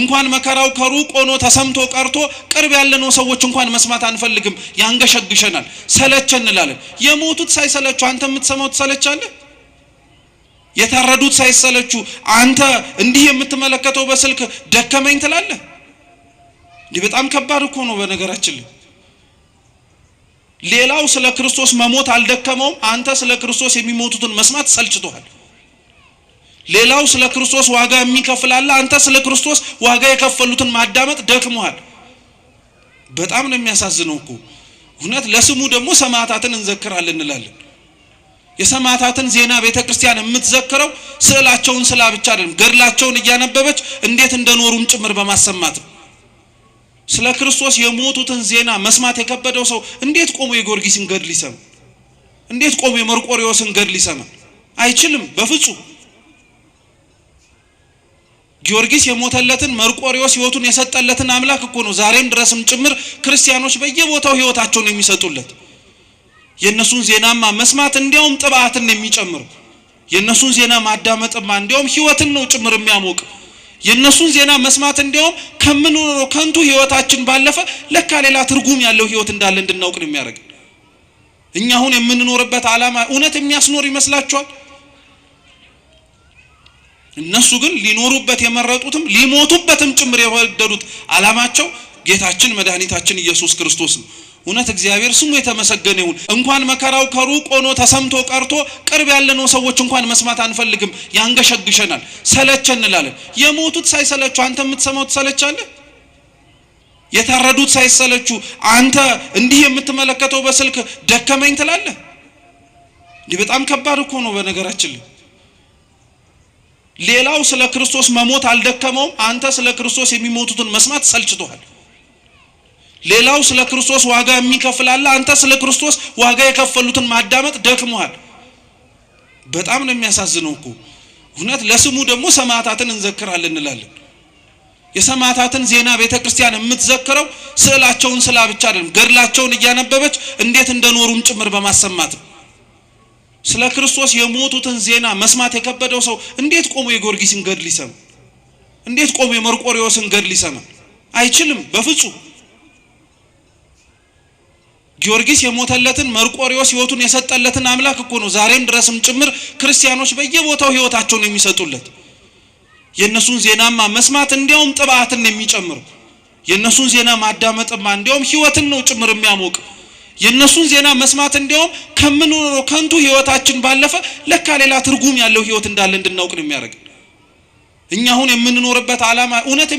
እንኳን መከራው ከሩቅ ሆኖ ተሰምቶ ቀርቶ ቅርብ ያለነው ሰዎች እንኳን መስማት አንፈልግም ያንገሸግሸናል ሰለቸን እንላለን የሞቱት ሳይሰለቹ አንተ የምትሰማው ትሰለቻለህ የታረዱት ሳይሰለቹ አንተ እንዲህ የምትመለከተው በስልክ ደከመኝ ትላለህ እንዲህ በጣም ከባድ እኮ ነው በነገራችን ላይ ሌላው ስለ ክርስቶስ መሞት አልደከመውም አንተ ስለ ክርስቶስ የሚሞቱትን መስማት ሰልችቶሃል ሌላው ስለ ክርስቶስ ዋጋ የሚከፍላል አንተ ስለ ክርስቶስ ዋጋ የከፈሉትን ማዳመጥ ደክሞሃል በጣም ነው የሚያሳዝነው እኮ እውነት ለስሙ ደግሞ ሰማዕታትን እንዘክራለን እንላለን የሰማዕታትን ዜና ቤተክርስቲያን የምትዘክረው ስዕላቸውን ስላ ብቻ አይደለም ገድላቸውን እያነበበች እንዴት እንደኖሩም ጭምር በማሰማት ስለ ክርስቶስ የሞቱትን ዜና መስማት የከበደው ሰው እንዴት ቆሞ የጊዮርጊስን ገድል ይሰማ እንዴት ቆሞ የመርቆሬዎስን ገድል ይሰማ አይችልም በፍጹም ጊዮርጊስ የሞተለትን መርቆሬዎስ ሕይወቱን የሰጠለትን አምላክ እኮ ነው ዛሬም ድረስም ጭምር ክርስቲያኖች በየቦታው ሕይወታቸውን የሚሰጡለት የነሱን ዜናማ መስማት እንዲያውም ጥባትን የሚጨምር የነሱን ዜና ማዳመጥማ እንዲያውም ሕይወትን ነው ጭምር የሚያሞቅ የነሱን ዜና መስማት እንዲያውም ከምንኖረው ከንቱ ሕይወታችን ባለፈ ለካ ሌላ ትርጉም ያለው ሕይወት እንዳለ እንድናውቅ ነው የሚያደርግ እኛ አሁን የምንኖርበት ዓላማ እውነት የሚያስኖር ይመስላችኋል እነሱ ግን ሊኖሩበት የመረጡትም ሊሞቱበትም ጭምር የወደዱት ዓላማቸው ጌታችን መድኃኒታችን ኢየሱስ ክርስቶስ ነው እውነት እግዚአብሔር ስሙ የተመሰገነ ይሁን እንኳን መከራው ከሩቅ ሆኖ ተሰምቶ ቀርቶ ቅርብ ያለነው ሰዎች እንኳን መስማት አንፈልግም ያንገሸግሸናል ሰለቸን እንላለን የሞቱት ሳይሰለቹ አንተ የምትሰማው ትሰለቻለህ የታረዱት ሳይሰለቹ አንተ እንዲህ የምትመለከተው በስልክ ደከመኝ ትላለህ እንዲህ በጣም ከባድ እኮ ነው በነገራችን ላይ ሌላው ስለ ክርስቶስ መሞት አልደከመውም አንተ ስለ ክርስቶስ የሚሞቱትን መስማት ሰልችቶሃል ሌላው ስለ ክርስቶስ ዋጋ የሚከፍላል አንተ ስለ ክርስቶስ ዋጋ የከፈሉትን ማዳመጥ ደክሞሃል በጣም ነው የሚያሳዝነው እኮ እውነት ለስሙ ደግሞ ሰማዕታትን እንዘክራለን እንላለን የሰማዕታትን ዜና ቤተክርስቲያን የምትዘክረው ስዕላቸውን ስላ ብቻ አይደለም ገድላቸውን እያነበበች እንዴት እንደኖሩም ጭምር በማሰማት ስለ ክርስቶስ የሞቱትን ዜና መስማት የከበደው ሰው እንዴት ቆሞ የጊዮርጊስን ገድል ይሰማ እንዴት ቆሞ የመርቆሬዎስን ገድል ይሰማ አይችልም በፍጹም ጊዮርጊስ የሞተለትን መርቆሬዎስ ሕይወቱን የሰጠለትን አምላክ እኮ ነው ዛሬም ድረስም ጭምር ክርስቲያኖች በየቦታው ሕይወታቸውን የሚሰጡለት የነሱን ዜናማ መስማት እንዲያውም ጥባትን የሚጨምር የነሱን ዜና ማዳመጥማ እንዲያውም ሕይወትን ነው ጭምር የሚያሞቅ የነሱን ዜና መስማት እንዲያውም ከምንኖረው ከንቱ ሕይወታችን ባለፈ ለካ ሌላ ትርጉም ያለው ሕይወት እንዳለ እንድናውቅ ነው የሚያደርግ እኛ አሁን የምንኖርበት ዓላማ እውነት